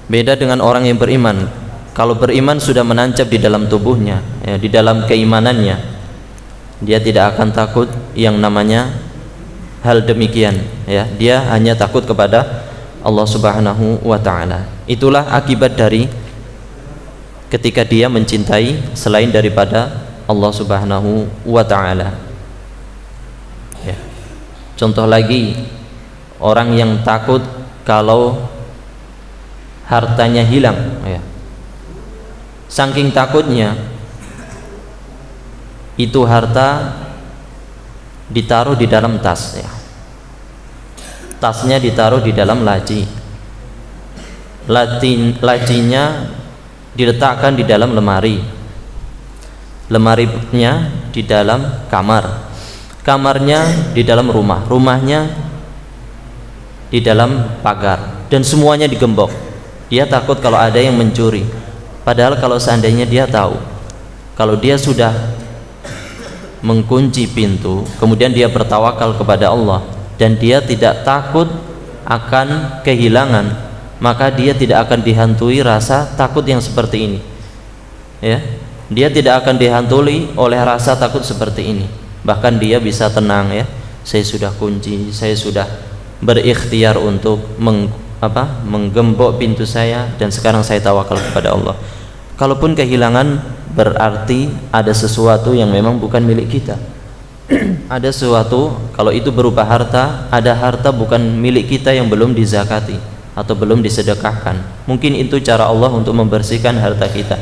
Beda dengan orang yang beriman. Kalau beriman sudah menancap di dalam tubuhnya, ya, di dalam keimanannya, dia tidak akan takut yang namanya hal demikian, ya. Dia hanya takut kepada Allah Subhanahu wa ta'ala. Itulah akibat dari ketika dia mencintai selain daripada Allah Subhanahu wa ta'ala, ya. Contoh lagi, orang yang takut kalau hartanya hilang, ya. Saking takutnya itu harta ditaruh di dalam tas, ya. Tasnya ditaruh di dalam laci, lacinya diletakkan di dalam lemari, lemarinya di dalam kamar, kamarnya di dalam rumah, rumahnya di dalam pagar, dan semuanya digembok. Dia takut kalau ada yang mencuri. Padahal kalau seandainya dia tahu kalau dia sudah mengunci pintu, kemudian dia bertawakal kepada Allah dan dia tidak takut akan kehilangan, maka dia tidak akan dihantui rasa takut yang seperti ini, ya. Dia tidak akan dihantui oleh rasa takut seperti ini. Bahkan dia bisa tenang, ya. Saya sudah kunci, saya sudah berikhtiar untuk menggembok pintu saya, dan sekarang saya tawakal kepada Allah. Kalaupun kehilangan, berarti ada sesuatu yang memang bukan milik kita. Ada sesuatu, kalau itu berupa harta, ada harta bukan milik kita yang belum dizakati atau belum disedekahkan. Mungkin itu cara Allah untuk membersihkan harta kita,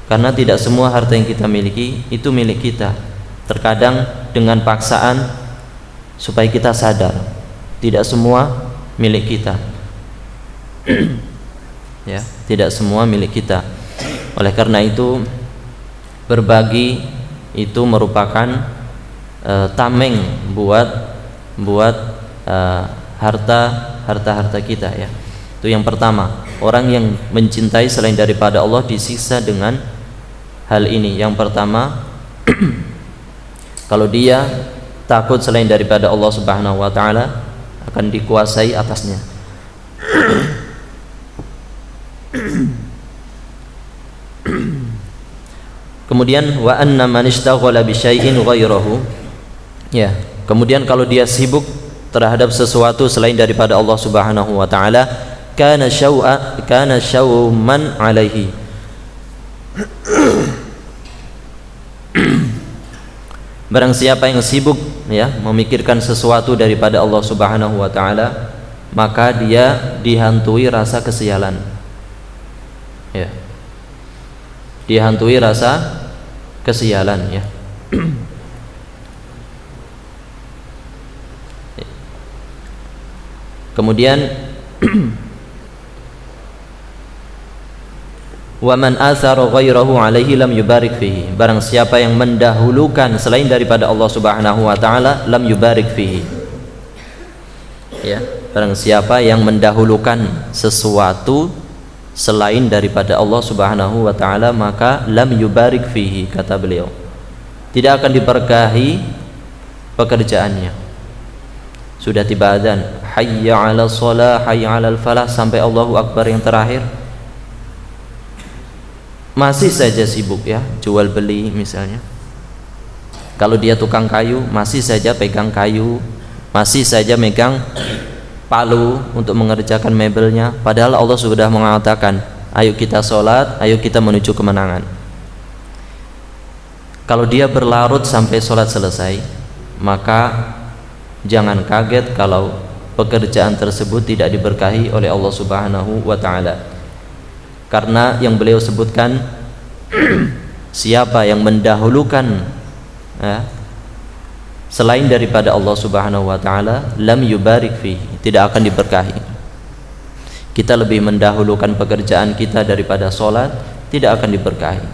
karena tidak semua harta yang kita miliki itu milik kita. Terkadang dengan paksaan supaya kita sadar tidak semua milik kita. Ya, tidak semua milik kita. Oleh karena itu, berbagi itu merupakan tameng buat harta kita, ya. Itu yang pertama. Orang yang mencintai selain daripada Allah disiksa dengan hal ini. Yang pertama, kalau dia takut selain daripada Allah Subhanahu wa ta'ala, akan dikuasai atasnya. Kemudian wa anna man ishtaghala bi syai'in ghairahu, ya. Kemudian kalau dia sibuk terhadap sesuatu selain daripada Allah Subhanahu wa taala, kana syauman alaihi, barang siapa yang sibuk, ya, memikirkan sesuatu daripada Allah Subhanahu wa taala, maka dia dihantui rasa kesialan, ya. Dihantui rasa kesialan, ya. Kemudian wa man athara ghairahu alaihi lam yubarik fihi, barang siapa yang mendahulukan selain daripada Allah Subhanahu wa taala, lam yubarik fihi, ya. Barang siapa yang mendahulukan sesuatu selain daripada Allah Subhanahu wa ta'ala, maka lam yubarik fihi, kata beliau, tidak akan diberkahi pekerjaannya. Sudah tiba adzan, hayya 'ala shalah, hayya 'alal falah, sampai Allahu akbar yang terakhir, masih saja sibuk, ya, jual beli misalnya. Kalau dia tukang kayu, masih saja pegang kayu, masih saja megang palu untuk mengerjakan mebelnya, padahal Allah sudah mengatakan, ayo kita sholat, ayo kita menuju kemenangan. Kalau dia berlarut sampai sholat selesai, maka jangan kaget kalau pekerjaan tersebut tidak diberkahi oleh Allah Subhanahu wa ta'ala. Karena yang beliau sebutkan, siapa yang mendahulukan, ya, selain daripada Allah Subhanahu wa ta'ala, lam yubarik fihi, tidak akan diberkahi. Kita lebih mendahulukan pekerjaan kita daripada sholat, tidak akan diberkahi,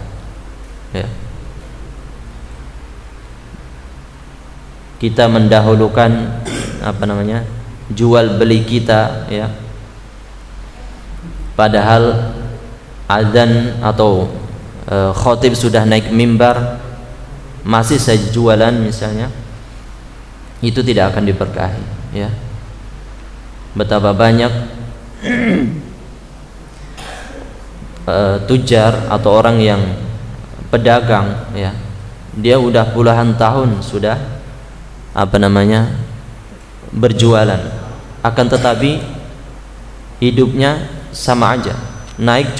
ya. Kita mendahulukan jual beli kita, ya, padahal azan atau khotib sudah naik mimbar, masih saja jualan misalnya, itu tidak akan diberkahi, ya. Betapa banyak tujar atau orang yang pedagang, ya, dia udah puluhan tahun sudah berjualan, akan tetapi hidupnya sama aja, naik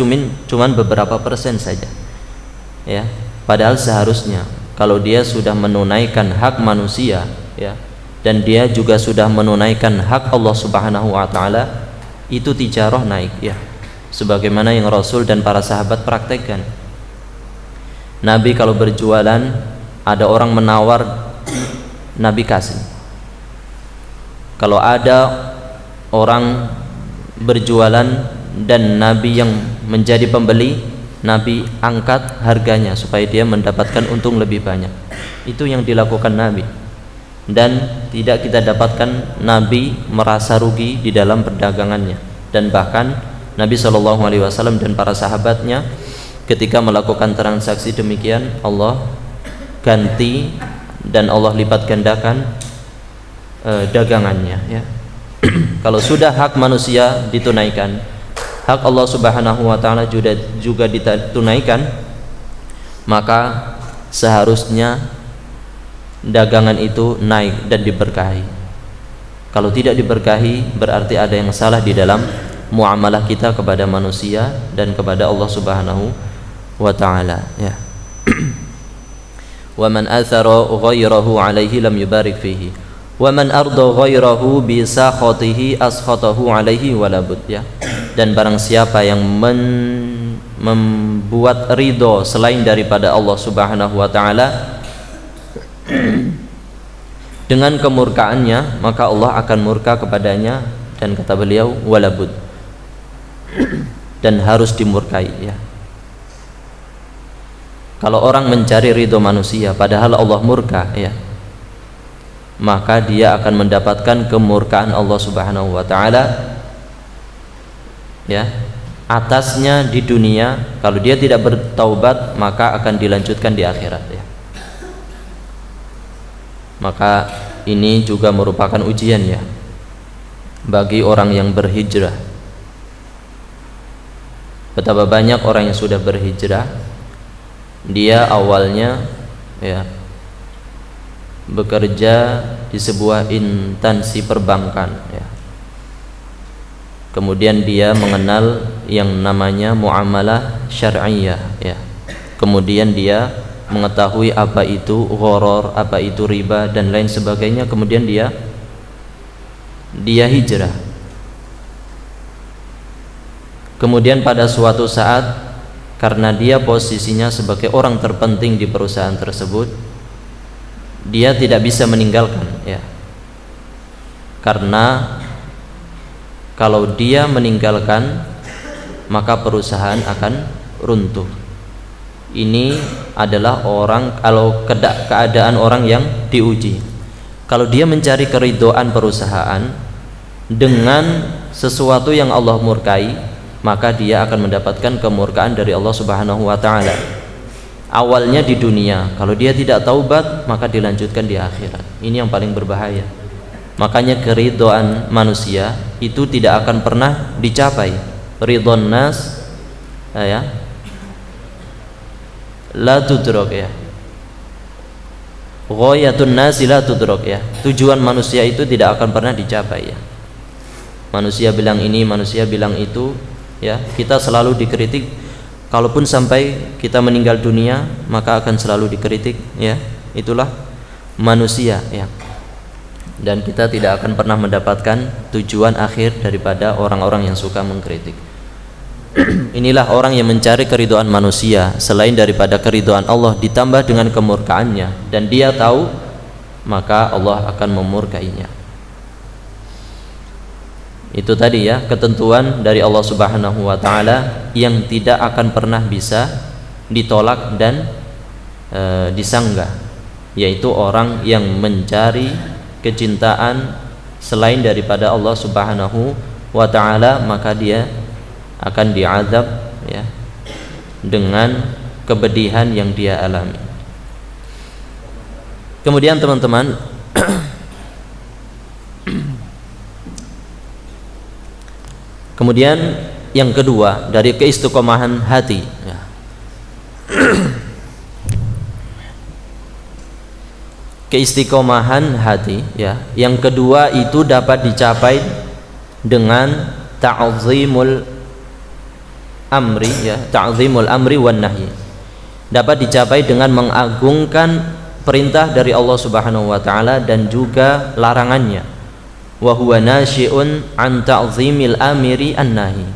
cuman beberapa persen saja, ya. Padahal seharusnya kalau dia sudah menunaikan hak manusia, ya, dan dia juga sudah menunaikan hak Allah Subhanahu wa taala, itu tijarah naik, ya. Sebagaimana yang Rasul dan para sahabat praktekkan. Nabi kalau berjualan, ada orang menawar, Nabi kasih. Kalau ada orang berjualan dan Nabi yang menjadi pembeli, Nabi angkat harganya supaya dia mendapatkan untung lebih banyak. Itu yang dilakukan Nabi. Dan tidak kita dapatkan Nabi merasa rugi di dalam perdagangannya. Dan bahkan Nabi SAW dan para sahabatnya ketika melakukan transaksi demikian, Allah ganti dan Allah lipat gandakan dagangannya, ya. Kalau sudah hak manusia ditunaikan, hak Allah Subhanahu wa taala juga ditunaikan, maka seharusnya dagangan itu naik dan diberkahi. Kalau tidak diberkahi, berarti ada yang salah di dalam muamalah kita kepada manusia dan kepada Allah Subhanahu wa taala, ya. Wa man athara ghairahu alaihi lam yubarik fihi wa man arda ghairahu bi sakhatihi askhatahu alaihi walabud, ya. Dan barang siapa yang membuat ridho selain daripada Allah Subhanahu wa taala dengan kemurkaannya, maka Allah akan murka kepadanya, dan kata beliau walabud, dan harus dimurkai, ya. Kalau orang mencari ridho manusia padahal Allah murka, ya, maka dia akan mendapatkan kemurkaan Allah Subhanahu wa taala, ya, atasnya di dunia. Kalau dia tidak bertaubat, maka akan dilanjutkan di akhirat, ya. Maka ini juga merupakan ujian, ya, bagi orang yang berhijrah. Betapa banyak orang yang sudah berhijrah, dia awalnya, ya, bekerja di sebuah instansi perbankan, ya. Kemudian dia mengenal yang namanya muamalah syar'iyah, ya. Kemudian dia mengetahui apa itu gharar, apa itu riba dan lain sebagainya. Kemudian dia hijrah. Kemudian pada suatu saat, karena dia posisinya sebagai orang terpenting di perusahaan tersebut, dia tidak bisa meninggalkan, ya. Karena kalau dia meninggalkan, maka perusahaan akan runtuh. Ini adalah keadaan orang yang diuji. Kalau dia mencari keridhaan perusahaan dengan sesuatu yang Allah murkai, maka dia akan mendapatkan kemurkaan dari Allah Subhanahu wa taala. Awalnya di dunia, kalau dia tidak taubat, maka dilanjutkan di akhirat. Ini yang paling berbahaya. Makanya keridhaan manusia itu tidak akan pernah dicapai. Ridhon nas, ya, la tudrok, ya. Ghayatun nasi la tudrok, ya. Tujuan manusia itu tidak akan pernah dicapai, ya. Manusia bilang ini, manusia bilang itu, ya. Kita selalu dikritik. Kalaupun sampai kita meninggal dunia, maka akan selalu dikritik, ya. Itulah manusia, ya. Dan kita tidak akan pernah mendapatkan tujuan akhir daripada orang-orang yang suka mengkritik. Inilah orang yang mencari keridhaan manusia selain daripada keridhaan Allah, ditambah dengan kemurkaannya, dan dia tahu, maka Allah akan memurkainya. Itu tadi, ya, ketentuan dari Allah Subhanahu wa taala yang tidak akan pernah bisa ditolak dan disanggah, yaitu orang yang mencari kecintaan selain daripada Allah Subhanahu wa taala, maka dia akan diazab, ya, dengan kepedihan yang dia alami. Kemudian teman-teman, kemudian yang kedua dari keistiqomahan hati ya. Keistiqomahan hati ya, yang kedua itu dapat dicapai dengan ta'zimul amri ya, ta'zimul amri wan nahyi, dapat dicapai dengan mengagungkan perintah dari Allah Subhanahu wa taala dan juga larangannya. Wa huwa nasyi'un an ta'zimil amiri an-nahi,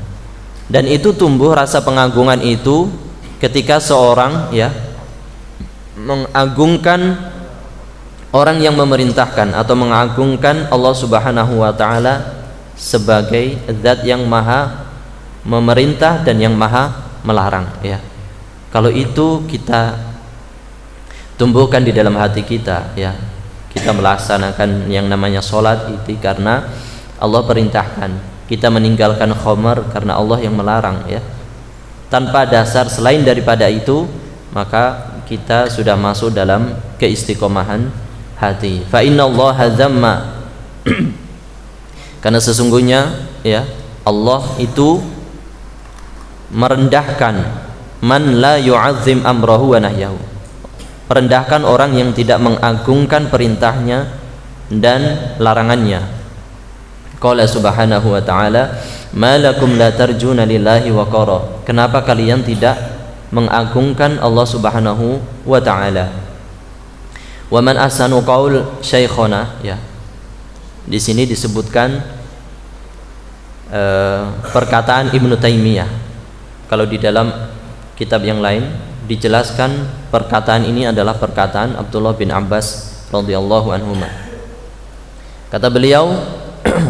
dan itu tumbuh rasa pengagungan itu ketika seorang ya mengagungkan orang yang memerintahkan atau mengagungkan Allah Subhanahu wa taala sebagai zat yang maha memerintah dan yang maha melarang ya. Kalau itu kita tumbuhkan di dalam hati kita ya, kita melaksanakan yang namanya sholat itu karena Allah perintahkan, kita meninggalkan khamar karena Allah yang melarang ya. Tanpa dasar selain daripada itu, maka kita sudah masuk dalam keistiqomahan hati. Fa innallaha zamma karena sesungguhnya ya Allah itu merendahkan man la yu'azzim amrahu wa nahyahu, merendahkan orang yang tidak mengagungkan perintahnya dan larangannya. Qala subhanahu wa ta'ala ma lakum la tarjuna lillahi waqara, kenapa kalian tidak mengagungkan Allah Subhanahu wa ta'ala. Wa man ahsanu qaul syekhona ya, di sini disebutkan perkataan Ibnu Taimiyah. Kalau di dalam kitab yang lain dijelaskan perkataan ini adalah perkataan Abdullah bin Abbas radhiyallahu anhuma. Kata beliau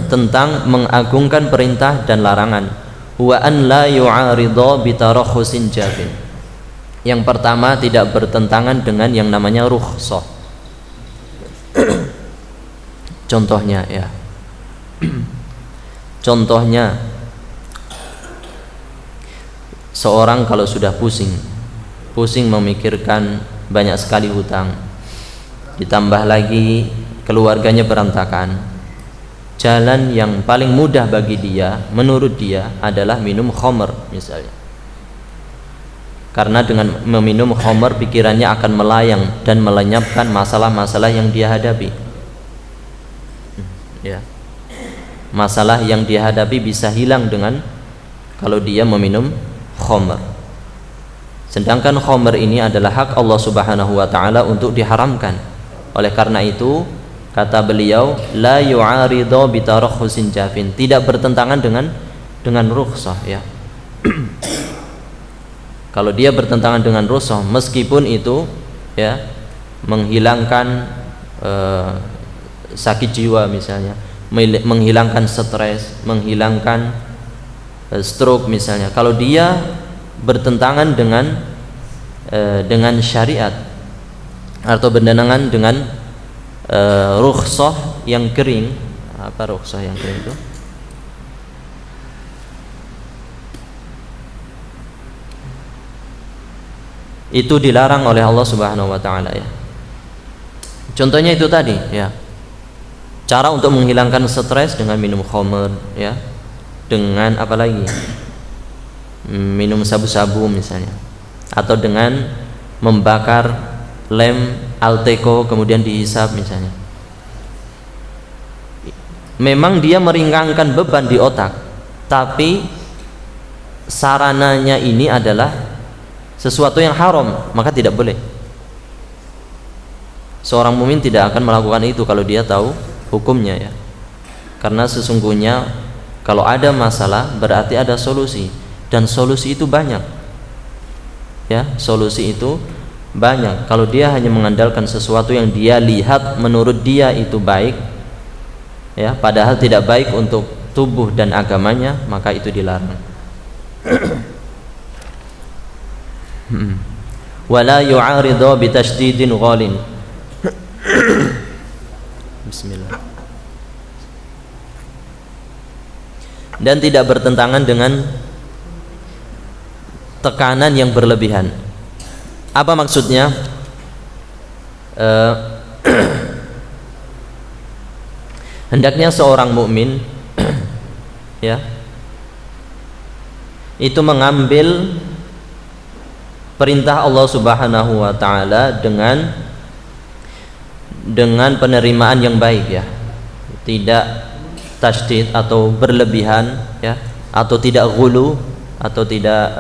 tentang mengagungkan perintah dan larangan, wa an la yu'aridha bi tarakhusin jabin. Yang pertama, tidak bertentangan dengan yang namanya rukhsah. Contohnya ya, contohnya seorang kalau sudah pusing memikirkan banyak sekali hutang, ditambah lagi keluarganya berantakan, jalan yang paling mudah bagi dia menurut dia adalah minum khamr misalnya, karena dengan meminum khamr pikirannya akan melayang dan melenyapkan masalah-masalah yang dia hadapi ya. Masalah yang dia hadapi bisa hilang dengan kalau dia meminum khamr. Sedangkan khamr ini adalah hak Allah Subhanahu wa taala untuk diharamkan. Oleh karena itu kata beliau la yu'aridhu bi tarakhusin jafin, tidak bertentangan dengan rukhsah ya. Kalau dia bertentangan dengan rukhsah, meskipun itu ya menghilangkan sakit jiwa misalnya, menghilangkan stres, menghilangkan stroke misalnya, kalau dia bertentangan dengan syariat atau bertentangan dengan rukhsah yang kering. Apa rukhsah yang kering itu? Itu dilarang oleh Allah Subhanahu wa taala ya. Contohnya itu tadi ya, cara untuk menghilangkan stres dengan minum khamr ya, dengan apa lagi, minum sabu-sabu misalnya, atau dengan membakar lem Alteco kemudian dihisap misalnya. Memang dia meringankan beban di otak, tapi sarananya ini adalah sesuatu yang haram, maka tidak boleh. Seorang mukmin tidak akan melakukan itu kalau dia tahu hukumnya ya. Karena sesungguhnya kalau ada masalah berarti ada solusi, dan solusi itu banyak. Ya, solusi itu banyak. Kalau dia hanya mengandalkan sesuatu yang dia lihat menurut dia itu baik ya, padahal tidak baik untuk tubuh dan agamanya, maka itu dilarang. Wala yu'aridhu bi tasydidin ghalin. Bismillah. Dan tidak bertentangan dengan tekanan yang berlebihan. Apa maksudnya? Hendaknya seorang mukmin ya itu mengambil perintah Allah Subhanahu wa taala dengan penerimaan yang baik ya. Tidak tasydid atau berlebihan ya, atau tidak ghulu atau tidak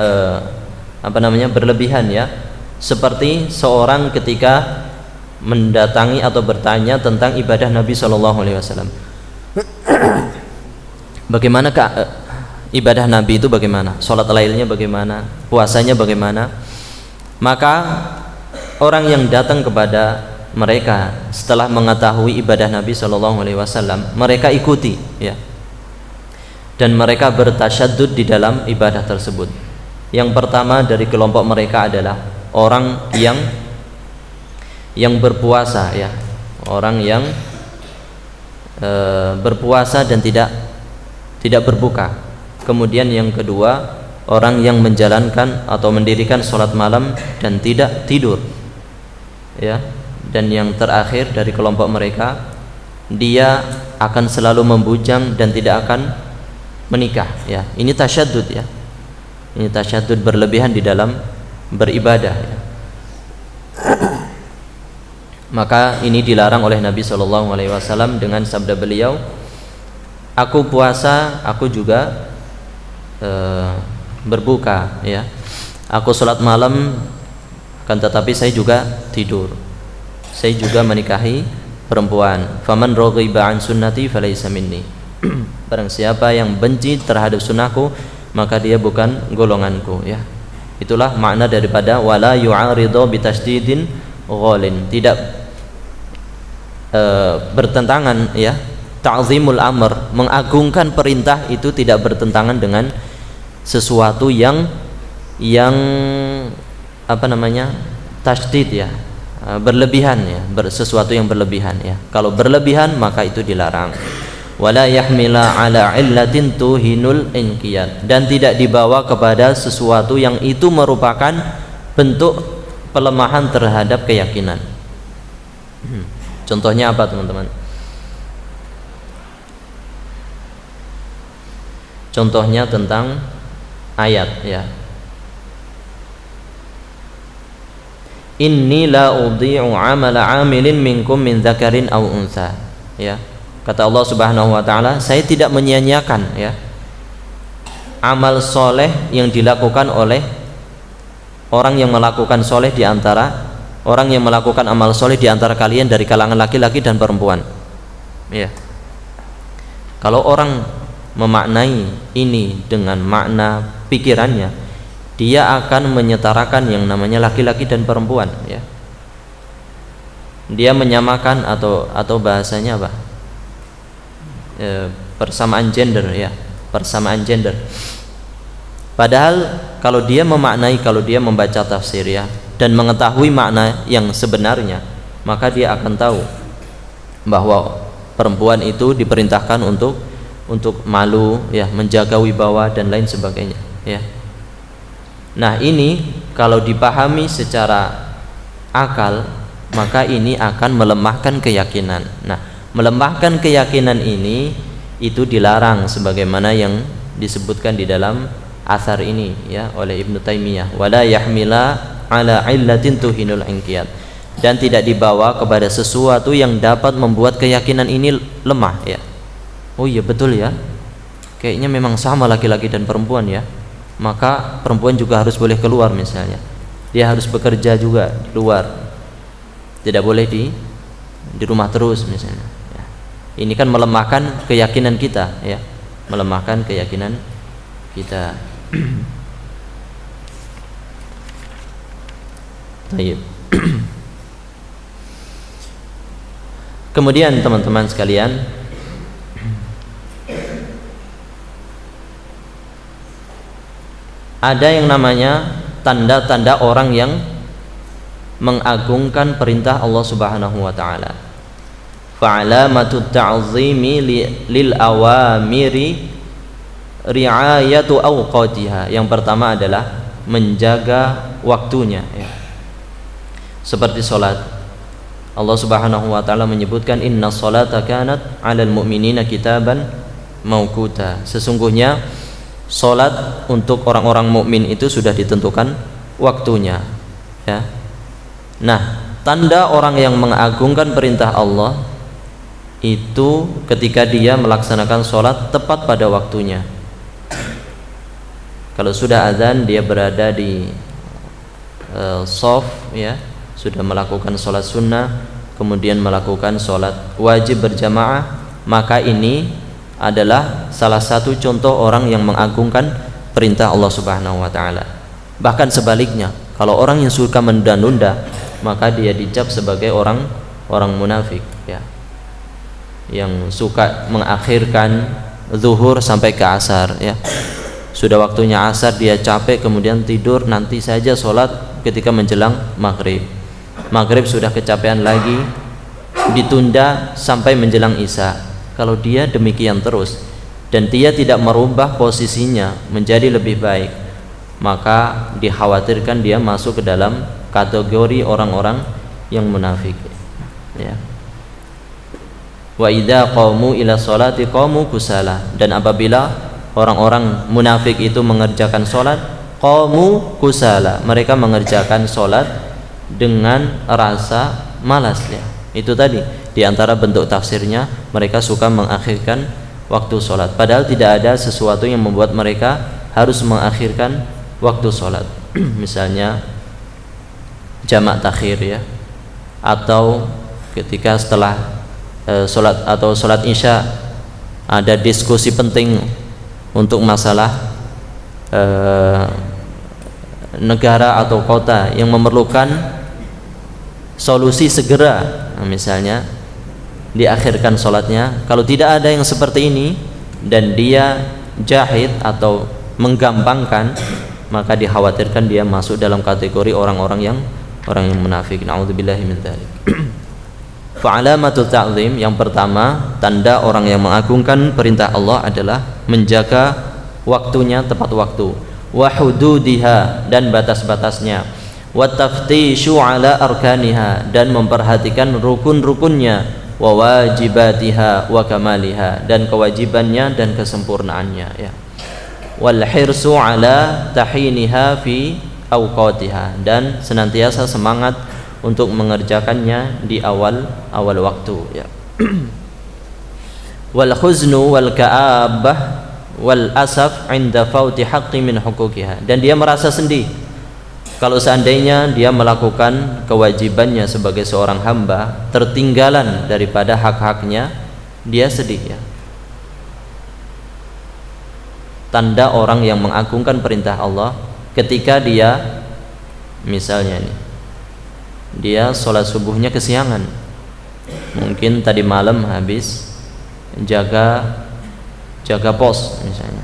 berlebihan ya. Seperti seorang ketika mendatangi atau bertanya tentang ibadah Nabi sallallahu alaihi wasallam. Bagaimana ibadah Nabi itu bagaimana? Salat lailnya bagaimana? Puasanya bagaimana? Maka orang yang datang kepada mereka setelah mengetahui ibadah Nabi sallallahu alaihi wasallam, mereka ikuti ya. Dan mereka bertasyaddud di dalam ibadah tersebut. Yang pertama dari kelompok mereka adalah orang yang berpuasa ya. Orang yang berpuasa dan tidak berbuka. Kemudian yang kedua, orang yang menjalankan atau mendirikan sholat malam dan tidak tidur ya. Dan yang terakhir dari kelompok mereka, dia akan selalu membujang dan tidak akan menikah ya. Ini tasyaddud ya. Ini tasyaddud berlebihan di dalam beribadah ya. Maka ini dilarang oleh Nabi SAW dengan sabda beliau, aku puasa, aku juga berbuka ya. Aku sholat malam, kan tetapi saya juga tidur. Saya juga menikahi perempuan. Faman raghiba an sunnati falaysa minni. Barang siapa yang benci terhadap sunnahku, maka dia bukan golonganku ya. Itulah makna daripada wala yu'aridu bitasydidin ghalin. Tidak bertentangan ya. Ta'zimul amr, mengagungkan perintah itu tidak bertentangan dengan sesuatu yang tasydid ya, berlebihan ya, sesuatu yang berlebihan ya. Kalau berlebihan maka itu dilarang. Wala yahmila ala illatin tuhinul inqiyad, dan tidak dibawa kepada sesuatu yang itu merupakan bentuk pelemahan terhadap keyakinan. Contohnya apa teman-teman? Contohnya tentang ayat ya. Inni la udhi'u amala 'amilin minkum min dzakarin aw untha ya. Kata Allah Subhanahu wa taala, saya tidak menyia-nyiakan ya amal soleh yang dilakukan oleh orang yang melakukan soleh di antara orang yang melakukan amal soleh di antara kalian dari kalangan laki-laki dan perempuan ya. Kalau orang memaknai ini dengan makna pikirannya, dia akan menyetarakan yang namanya laki-laki dan perempuan ya. Dia menyamakan atau bahasanya apa? Persamaan gender ya, persamaan gender. Padahal kalau dia memaknai, kalau dia membaca tafsir ya dan mengetahui makna yang sebenarnya, maka dia akan tahu bahwa perempuan itu diperintahkan untuk malu ya, menjaga wibawa dan lain sebagainya ya. Nah, ini kalau dipahami secara akal, maka ini akan melemahkan keyakinan. Nah, melemahkan keyakinan ini itu dilarang sebagaimana yang disebutkan di dalam asar ini ya oleh Ibnu Taimiyah, wala yahmila ala illatin tuhinul inqiyad, dan tidak dibawa kepada sesuatu yang dapat membuat keyakinan ini lemah ya. Oh iya betul ya, kayaknya memang sama laki-laki dan perempuan ya, maka perempuan juga harus boleh keluar misalnya, dia harus bekerja juga di luar, tidak boleh di rumah terus misalnya ya. Ini kan melemahkan keyakinan kita ya, melemahkan keyakinan kita. Baik. Kemudian teman-teman sekalian, ada yang namanya tanda-tanda orang yang mengagungkan perintah Allah Subhanahu wa taala. Fa'alamatut ta'zimi lil awamiri ri'ayatu awqatiha. Yang pertama adalah menjaga waktunya ya. Seperti salat, Allah Subhanahu wa taala menyebutkan inna sholata kanat 'alal mu'minina kitaban mauquta. Sesungguhnya Salat untuk orang-orang mukmin itu sudah ditentukan waktunya, ya. Nah, tanda orang yang mengagungkan perintah Allah itu ketika dia melaksanakan salat tepat pada waktunya. Kalau sudah azan dia berada di shaf, ya, sudah melakukan salat sunnah, kemudian melakukan salat wajib berjamaah, maka ini adalah salah satu contoh orang yang mengagungkan perintah Allah Subhanahu wa taala. Bahkan sebaliknya, kalau orang yang suka menunda-nunda, maka dia dicap sebagai orang munafik, ya. Yang suka mengakhirkan zuhur sampai ke asar, ya. Sudah waktunya asar dia capek kemudian tidur, nanti saja sholat ketika menjelang maghrib. Maghrib sudah kecapean lagi, ditunda sampai menjelang isya. Kalau dia demikian terus dan dia tidak merubah posisinya menjadi lebih baik, maka dikhawatirkan dia masuk ke dalam kategori orang-orang yang munafik, ya. Wa idza qamu ila sholati qamu kusala, dan apabila orang-orang munafik itu mengerjakan sholat, qamu kusala, mereka mengerjakan sholat dengan rasa malas, ya. Itu tadi di antara bentuk tafsirnya, mereka suka mengakhirkan waktu sholat, padahal tidak ada sesuatu yang membuat mereka harus mengakhirkan waktu sholat. Misalnya jamak takhir, ya, atau ketika setelah sholat atau sholat isya ada diskusi penting untuk masalah negara atau kota yang memerlukan solusi segera, nah, misalnya diakhirkan sholatnya. Kalau tidak ada yang seperti ini dan dia jahid atau menggampangkan, maka dikhawatirkan dia masuk dalam kategori orang yang munafik. Na'udzubillahi min dzalik. Fa'alamatul ta'zim, yang pertama, tanda orang yang mengagungkan perintah Allah adalah menjaga waktunya tepat waktu, wa hududiha, dan batas-batasnya, wa taftishu ala arkaniha, dan memperhatikan rukun-rukunnya, wa wajibatiha wa kamaliha, dan kewajibannya dan kesempurnaannya, ya. Wal hirsu ala tahiniha fi awqatiha, dan senantiasa semangat untuk mengerjakannya di awal waktu, ya. Wal khuznu wal ka'abah wal asaf 'inda fauti haqqi min huquqiha, dan dia merasa sedih kalau seandainya dia melakukan kewajibannya sebagai seorang hamba tertinggalan daripada hak-haknya, dia sedih, ya. Tanda orang yang mengagungkan perintah Allah ketika dia misalnya nih, dia sholat subuhnya kesiangan, mungkin tadi malam habis jaga pos misalnya,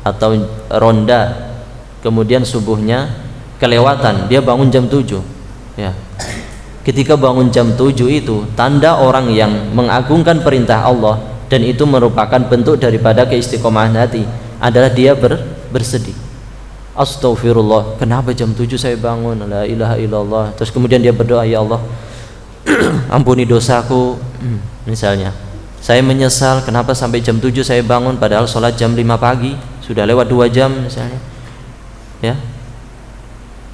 atau ronda, kemudian subuhnya kelewatan, dia bangun jam 7, ya. Ketika bangun jam 7 itu tanda orang yang mengagungkan perintah Allah, dan itu merupakan bentuk daripada keistiqomahan hati, adalah dia bersedih. Astaghfirullah, kenapa jam 7 saya bangun, la ilaha illallah. Terus kemudian dia berdoa, ya Allah ampuni dosaku, misalnya. Saya menyesal kenapa sampai jam 7 saya bangun, padahal sholat jam 5 pagi, sudah lewat 2 jam misalnya, ya.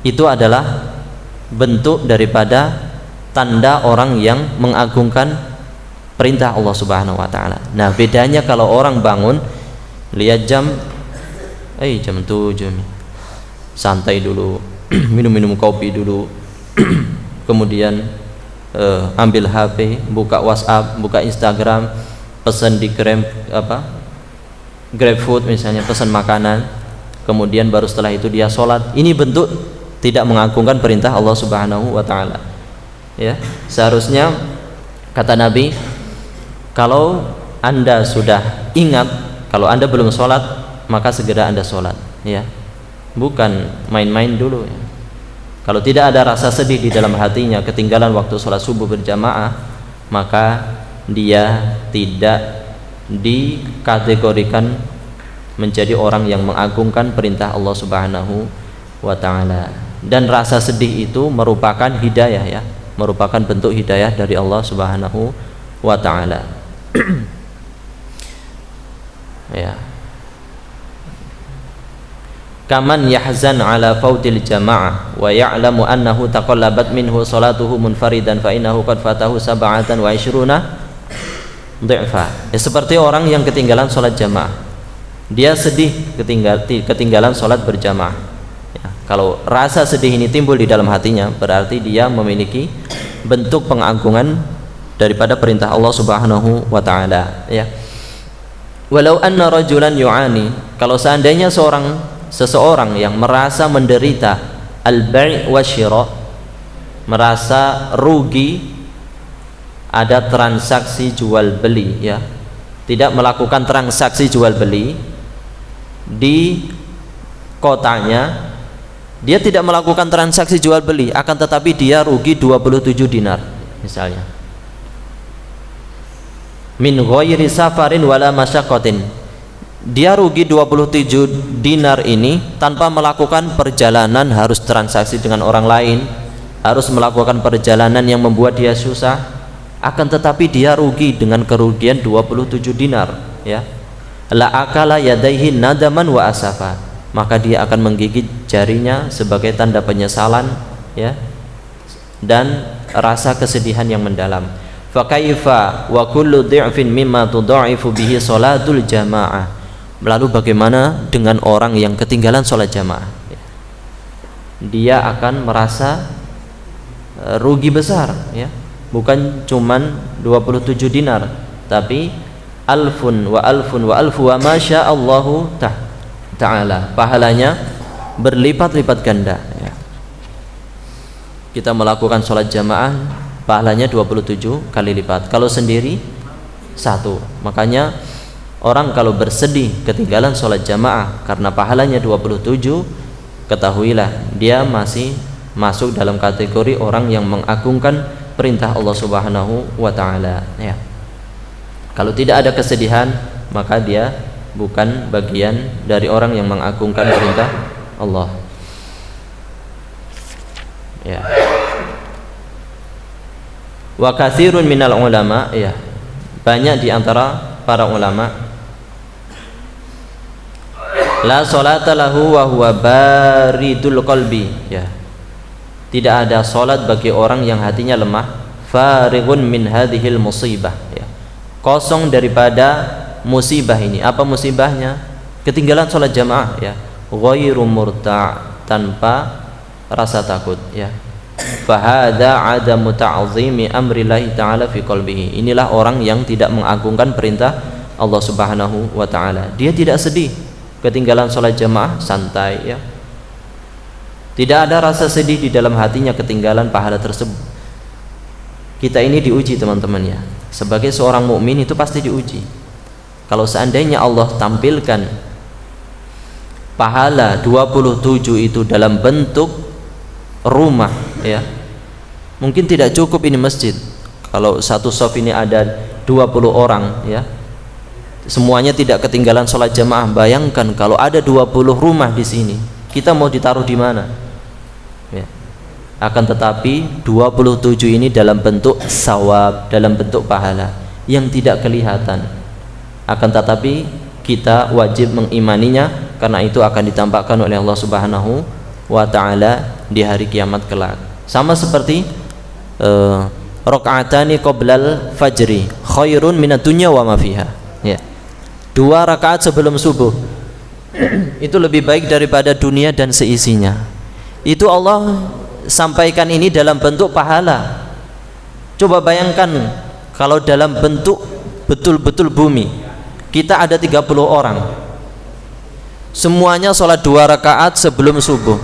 Itu adalah bentuk daripada tanda orang yang mengagungkan perintah Allah Subhanahu wa taala. Nah, bedanya kalau orang bangun lihat jam jam 7 nih, santai dulu, minum kopi dulu, kemudian ambil HP, buka WhatsApp, buka Instagram, pesan di GrabFood misalnya, pesan makanan, kemudian baru setelah itu dia sholat. Ini bentuk tidak mengagungkan perintah Allah Subhanahu wa taala, ya. Seharusnya kata Nabi, kalau Anda sudah ingat, kalau Anda belum sholat, maka segera Anda sholat, ya. Bukan main-main dulu, ya. Kalau tidak ada rasa sedih di dalam hatinya ketinggalan waktu sholat subuh berjamaah, maka dia tidak dikategorikan menjadi orang yang mengagungkan perintah Allah Subhanahu wa ta'ala. Dan rasa sedih itu merupakan hidayah, ya, merupakan bentuk hidayah dari Allah Subhanahu wa ta'ala. Ya. kaman yahzan ala fautil jama'ah wa ya'lamu annahu taqallabat minhu salatuhu munfaridan fa innahu qad fatahu sab'atan wa ishruna dhi'fa. Ya, seperti orang yang ketinggalan salat jamaah, dia sedih ketinggalan salat berjamaah. Ya, kalau rasa sedih ini timbul di dalam hatinya, berarti dia memiliki bentuk pengagungan daripada perintah Allah Subhanahu wa taala, ya. Walau anna rajulan yu'ani, kalau seandainya seseorang yang merasa menderita al-bai' wa syira, merasa rugi, ada transaksi jual beli, ya, tidak melakukan transaksi jual beli di kotanya, dia tidak melakukan transaksi jual beli, akan tetapi dia rugi 27 dinar misalnya, min ghairi safarin wala masyaqqatin, dia rugi 27 dinar ini tanpa melakukan perjalanan harus transaksi dengan orang lain, harus melakukan perjalanan yang membuat dia susah, akan tetapi dia rugi dengan kerugian 27 dinar, ya. La akala yadaihi nadaman wa asafa, maka dia akan menggigit jarinya sebagai tanda penyesalan, ya, dan rasa kesedihan yang mendalam. Fa kaifa wa kullu dhi'fin mimma tudha'ifu bihi salatul jamaah. Lalu bagaimana dengan orang yang ketinggalan sholat jamaah? Dia akan merasa rugi besar, ya. Bukan cuman 27 dinar, tapi alfun wa alfun wa alfu wa masya Allahu ta'ala, pahalanya berlipat-lipat ganda, ya. Kita melakukan sholat jamaah pahalanya 27 kali lipat, kalau sendiri 1. Makanya orang kalau bersedih ketinggalan sholat jamaah karena pahalanya 27, ketahuilah dia masih masuk dalam kategori orang yang mengagungkan perintah Allah Subhanahu wa taala, ya. Kalau tidak ada kesedihan, maka dia bukan bagian dari orang yang mengagungkan perintah Allah, ya. Wa katsirun minal ulama, ya, banyak di antara para ulama, la sholata lahu wa huwa baridul qalbi, ya, tidak ada salat bagi orang yang hatinya lemah, farighun min hadhil musibah, ya, kosong daripada musibah ini. Apa musibahnya? Ketinggalan salat jamaah, ya, ghairu murta', tanpa rasa takut, ya. Fa hadza 'adamu ta'zimi amrillahi ta'ala fi qalbihi. Inilah orang yang tidak mengagungkan perintah Allah Subhanahu wa taala. Dia tidak sedih ketinggalan salat jamaah, santai, ya. Tidak ada rasa sedih di dalam hatinya ketinggalan pahala tersebut. Kita ini diuji, teman-teman, ya. Sebagai seorang mukmin itu pasti diuji. Kalau seandainya Allah tampilkan pahala 27 itu dalam bentuk rumah, ya, mungkin tidak cukup ini masjid. Kalau satu shaf ini ada 20 orang, ya, semuanya tidak ketinggalan sholat jamaah. Bayangkan kalau ada 20 rumah di sini, kita mau ditaruh di mana, ya. Akan tetapi 27 ini dalam bentuk sawab, dalam bentuk pahala yang tidak kelihatan. Akan tetapi kita wajib mengimaninya, karena itu akan ditampakkan oleh Allah Subhanahu wa ta'ala di hari kiamat kelak. Sama seperti rakaatani qoblal fajri khairun minad dunya wa ma fiha, ya. 2 rakaat sebelum subuh itu lebih baik daripada dunia dan seisinya. Itu Allah sampaikan ini dalam bentuk pahala. Coba bayangkan kalau dalam bentuk betul-betul bumi. Kita ada 30 orang, semuanya sholat 2 rakaat sebelum subuh.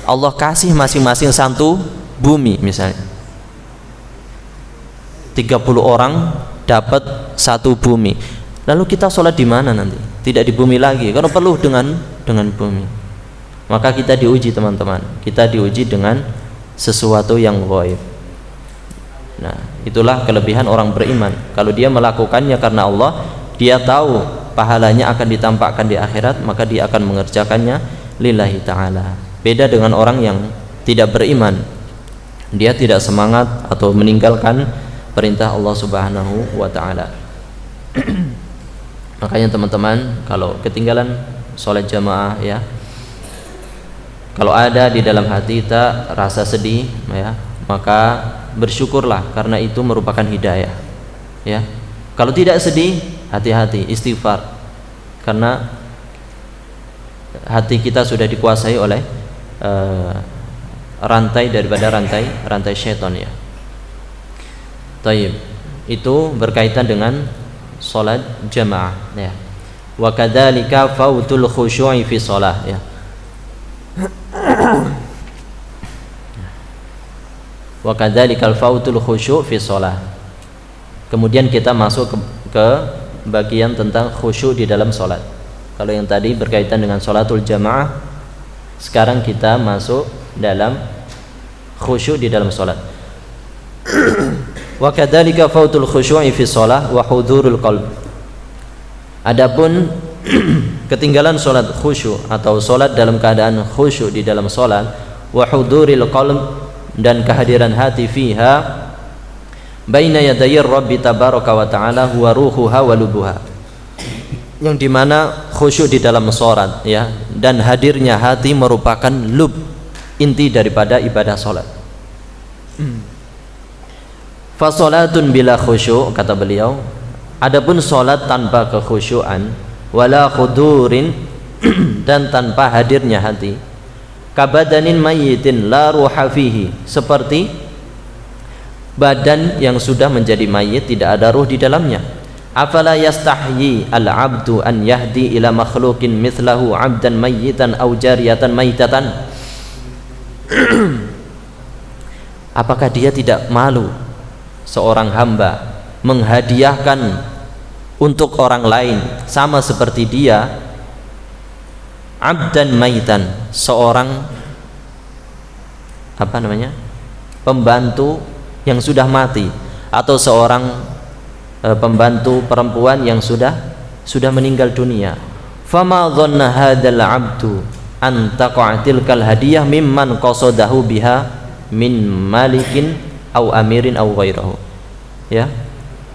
Allah kasih masing-masing satu bumi misalnya. 30 orang dapat satu bumi. Lalu kita sholat di mana nanti? Tidak di bumi lagi, karena penuh dengan bumi. Maka kita diuji, teman-teman. Kita diuji dengan sesuatu yang ghaib. Nah, itulah kelebihan orang beriman. Kalau dia melakukannya karena Allah, dia tahu pahalanya akan ditampakkan di akhirat, maka dia akan mengerjakannya lillahi ta'ala. Beda dengan orang yang tidak beriman, dia tidak semangat atau meninggalkan perintah Allah Subhanahu wa ta'ala. Makanya teman-teman, kalau ketinggalan sholat jamaah, ya, Kalau ada di dalam hati kita rasa sedih, ya, maka bersyukurlah karena itu merupakan hidayah. Ya. Kalau tidak sedih, hati-hati, istighfar. Karena hati kita sudah dikuasai oleh rantai daripada rantai syaitan, ya. Taib. Itu berkaitan dengan salat jamaah, ya. Wa kadzalika fautul khusyu'i fi shalah, ya. Wa kadzalikal fautul khusyu' fi shalah. Kemudian kita masuk ke bagian tentang khusyuk di dalam salat. Kalau yang tadi berkaitan dengan salatul jamaah, sekarang kita masuk dalam khusyuk di dalam salat. Wa kadzalika fautul khusyu'i fi shalah wa hudhurul qalb. Adapun ketinggalan salat khusyuk atau salat dalam keadaan khusyuk di dalam salat, wa hudhuril qalb, dan kehadiran hati fiha baina yadayir rabbi tabaraka wa ta'ala huwa ruhuha wa lubuha, yang dimana khusyuk di dalam salat, ya, dan hadirnya hati merupakan lub, inti daripada ibadah salat. Fa salatun bila khusyuk, kata beliau, adapun salat tanpa kekhusyuan, wala khudurin dan tanpa hadirnya hati, kabadanin mayyitin la ruha fihi, seperti badan yang sudah menjadi mayit, tidak ada ruh di dalamnya. Afala yastahyi al-'abdu an yahdi ila makhluqin mithlahu 'abdan mayyitan aw jariyatan maytatan. Apakah dia tidak malu seorang hamba menghadiahkan untuk orang lain sama seperti dia abdan maitan, seorang pembantu yang sudah mati, atau seorang pembantu perempuan yang sudah meninggal dunia. Fama dhanna hadzal 'abdu an taqa'atil hadiyah mimman qasadahu biha min malikin au amirin au ghairahu, ya.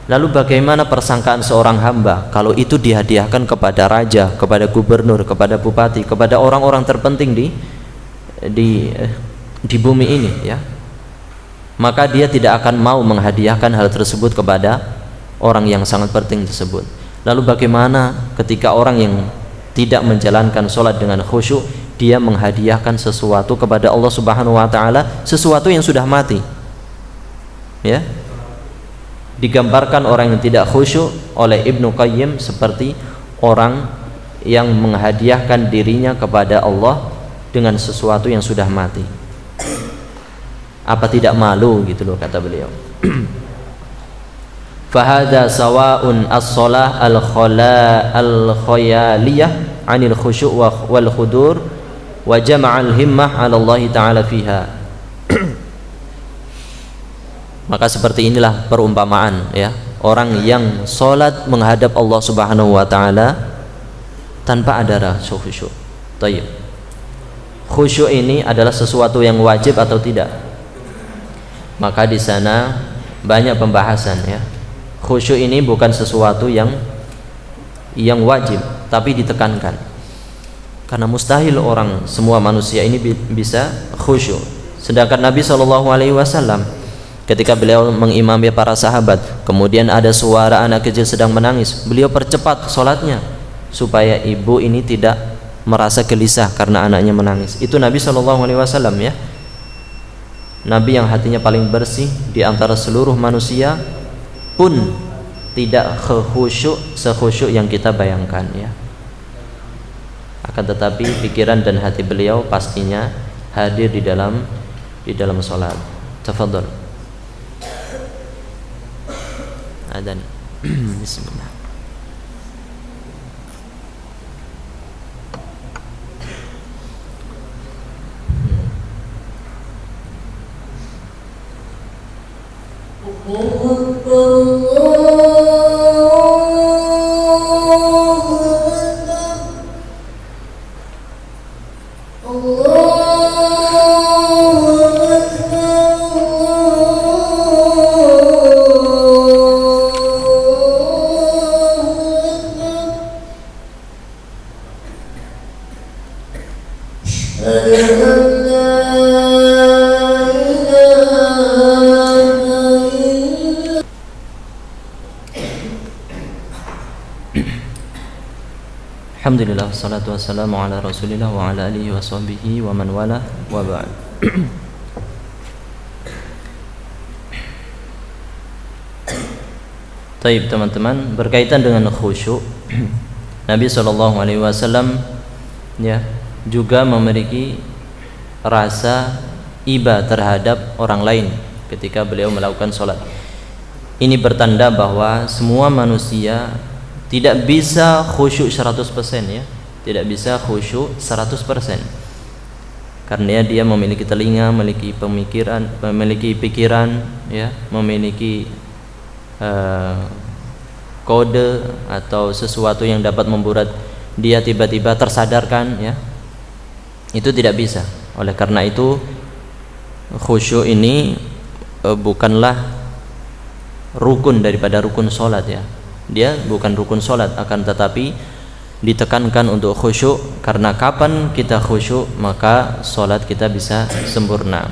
Lalu bagaimana persangkaan seorang hamba kalau itu dihadiahkan kepada raja, kepada gubernur, kepada bupati, kepada orang-orang terpenting di bumi ini, ya. Maka dia tidak akan mau menghadiahkan hal tersebut kepada orang yang sangat penting tersebut. Lalu bagaimana ketika orang yang tidak menjalankan sholat dengan khusyuk, dia menghadiahkan sesuatu kepada Allah Subhanahu wa ta'ala, sesuatu yang sudah mati, ya. Digambarkan orang yang tidak khusyuk oleh Ibnu Qayyim seperti orang yang menghadiahkan dirinya kepada Allah dengan sesuatu yang sudah mati. Apa tidak malu, gitu loh, kata beliau. Fahada sawa'un as-shalah al-khayaliyah 'anil khusyuk wal khudur wa jama'al himmah 'ala Allah ta'ala fiha. Maka seperti inilah perumpamaan, ya, orang yang sholat menghadap Allah Subhanahu wa ta'ala tanpa ada rasa khusyuk. Tayyib. Khusyuk ini adalah sesuatu yang wajib atau tidak? Maka di sana banyak pembahasan, ya. Khusyuk ini bukan sesuatu yang wajib, tapi ditekankan. Karena mustahil semua manusia ini bisa khusyuk. Sedangkan Nabi SAW ketika beliau mengimami para sahabat, kemudian ada suara anak kecil sedang menangis, beliau percepat sholatnya supaya ibu ini tidak merasa gelisah karena anaknya menangis. Itu Nabi SAW, ya. Nabi yang hatinya paling bersih di antara seluruh manusia pun tidak sekhusyuk yang kita bayangkan, ya. Akan tetapi pikiran dan hati beliau pastinya hadir di dalam sholat. Tafadhol. Adzan. Bismillah. Amen. Alhamdulillah, wassalatu wassalamu ala rasulillah wa ala alihi wa sahbihi wa man wala wa ba'd. Taib teman-teman, berkaitan dengan khusyuk, Nabi SAW ya juga memiliki rasa iba terhadap orang lain ketika beliau melakukan sholat. Ini bertanda bahwa semua manusia tidak bisa khusyuk 100% ya, tidak bisa khusyuk 100%, karena dia memiliki telinga, memiliki pemikiran, memiliki pikiran ya, memiliki kode atau sesuatu yang dapat membuat dia tiba-tiba tersadarkan ya, itu tidak bisa. Oleh karena itu khusyuk ini bukanlah rukun daripada rukun sholat ya. Dia bukan rukun sholat, akan tetapi ditekankan untuk khusyuk, karena kapan kita khusyuk maka sholat kita bisa sempurna.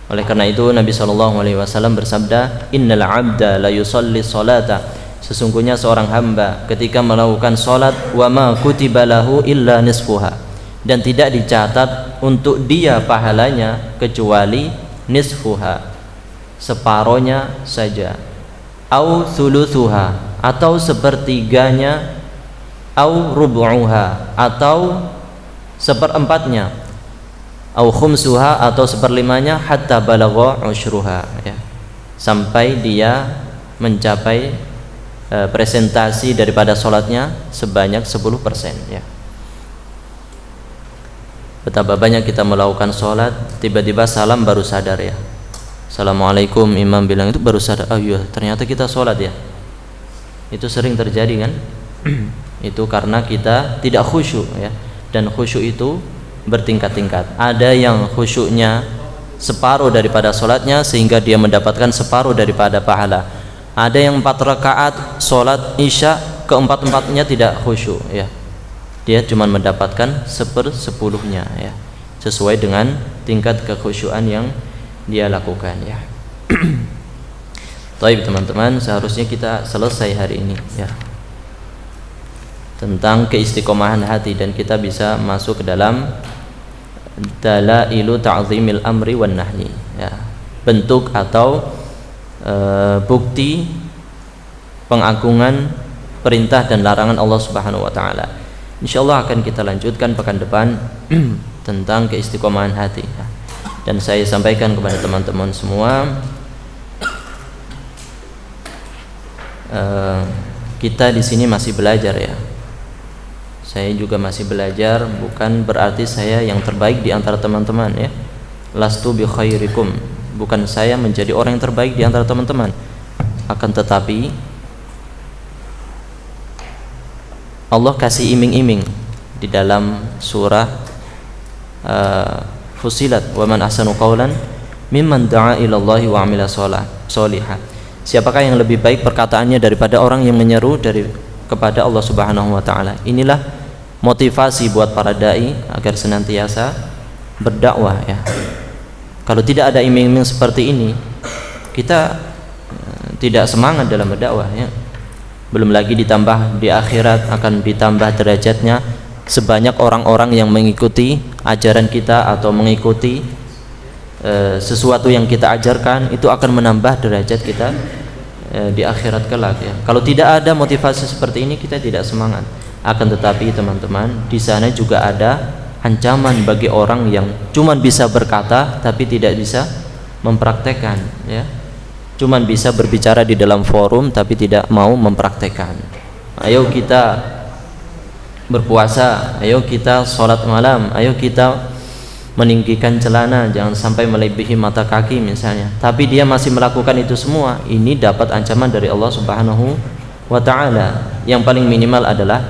Oleh karena itu Nabi SAW bersabda, innal abda la yusalli sholata, sesungguhnya seorang hamba ketika melakukan sholat, wa ma kutiba lahu illa nisfuha, dan tidak dicatat untuk dia pahalanya kecuali nisfuha, separohnya saja, au thuluthuha, atau sepertiganya, au rubu'uha, atau seperempatnya, au khumsuha, atau seperlimanya, hatta balagha usyruha ya, sampai dia mencapai presentasi daripada sholatnya sebanyak 10% ya. Betapa banyak kita melakukan sholat, tiba-tiba salam baru sadar ya, assalamualaikum, imam bilang itu baru sadar, oh iya ternyata kita sholat ya. Itu sering terjadi kan? Itu karena kita tidak khusyuk ya. Dan khusyuk itu bertingkat-tingkat. Ada yang khusyuknya separuh daripada sholatnya sehingga dia mendapatkan separuh daripada pahala. Ada yang 4 rakaat sholat isya, keempat-empatnya tidak khusyuk ya. Dia cuma mendapatkan 1/10-nya ya, sesuai dengan tingkat kekhusyuan yang dia lakukan ya. Baik teman-teman, seharusnya kita selesai hari ini ya tentang keistiqomahan hati, dan kita bisa masuk ke dalam dalailu ta'zimil amri wan nahyi ya, bentuk atau bukti pengagungan perintah dan larangan Allah Subhanahu wa taala. Insyaallah akan kita lanjutkan pekan depan tentang keistiqomahan hati ya. Dan saya sampaikan kepada teman-teman semua, kita di sini masih belajar ya. Saya juga masih belajar, bukan berarti saya yang terbaik di antara teman-teman ya. Lastu bi khairikum, bukan saya menjadi orang yang terbaik di antara teman-teman. Akan tetapi Allah kasih iming-iming di dalam surah Fussilat, wa man ahsanu qawlan mimman da'a ila Allahi wa 'amila sholihan. Siapakah yang lebih baik perkataannya daripada orang yang menyeru kepada Allah Subhanahu wa taala. Inilah motivasi buat para dai agar senantiasa berdakwah ya. Kalau tidak ada iming-iming seperti ini, kita tidak semangat dalam berdakwah ya. Belum lagi ditambah di akhirat akan ditambah derajatnya sebanyak orang-orang yang mengikuti ajaran kita atau mengikuti sesuatu yang kita ajarkan, itu akan menambah derajat kita di akhirat kelak ya. Kalau tidak ada motivasi seperti ini, kita tidak semangat. Akan tetapi teman-teman, di sana juga ada ancaman bagi orang yang cuma bisa berkata tapi tidak bisa mempraktekkan ya. Cuma bisa berbicara di dalam forum tapi tidak mau mempraktekkan. Ayo kita berpuasa, ayo kita sholat malam, ayo kita meninggikan celana, jangan sampai melebihi mata kaki misalnya, tapi dia masih melakukan itu semua. Ini dapat ancaman dari Allah Subhanahu wa ta'ala. Yang paling minimal adalah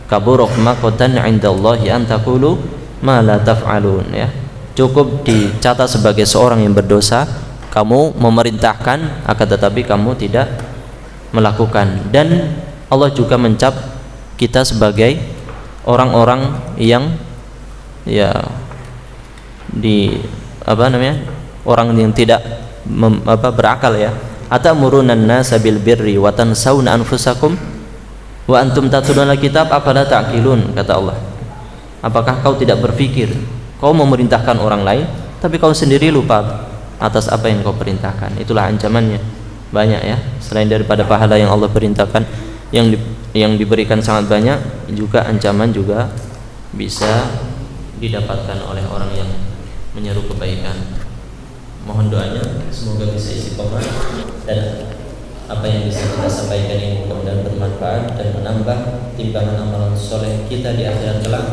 kaburuk maqtan 'indallahi an taqulu ma la taf'alun ya. Cukup dicatat sebagai seorang yang berdosa, kamu memerintahkan akan tetapi kamu tidak melakukan. Dan Allah juga mencap kita sebagai orang-orang yang ya di orang yang tidak berakal ya. Atamuruna an-nasa bil birri wa tansawna anfusakum wa antum tatluna kitab afala ta'qilun, kata Allah. Apakah kau tidak berpikir, kau memerintahkan orang lain tapi kau sendiri lupa atas apa yang kau perintahkan. Itulah ancamannya banyak ya. Selain daripada pahala yang Allah perintahkan yang diberikan sangat banyak, juga ancaman juga bisa didapatkan oleh orang yang menyeru kebaikan. Mohon doanya semoga bisa istiqomah dan apa yang bisa kita sampaikan ini mudah-mudahan bermanfaat dan menambah timbangan amalan soleh kita di akhirat kelak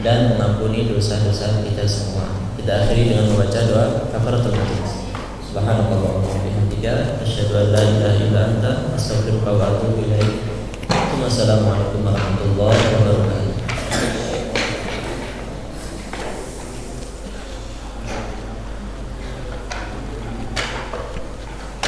dan mengampuni dosa-dosa kita semua. Kita akhiri dengan membaca doa kafaratul majlis. Subhanallah wa bihamdika asyhadu an la ilaha illa anta astaghfiruka wa atubu ilaik. Wassalamualaikum warahmatullahi wabarakatuh.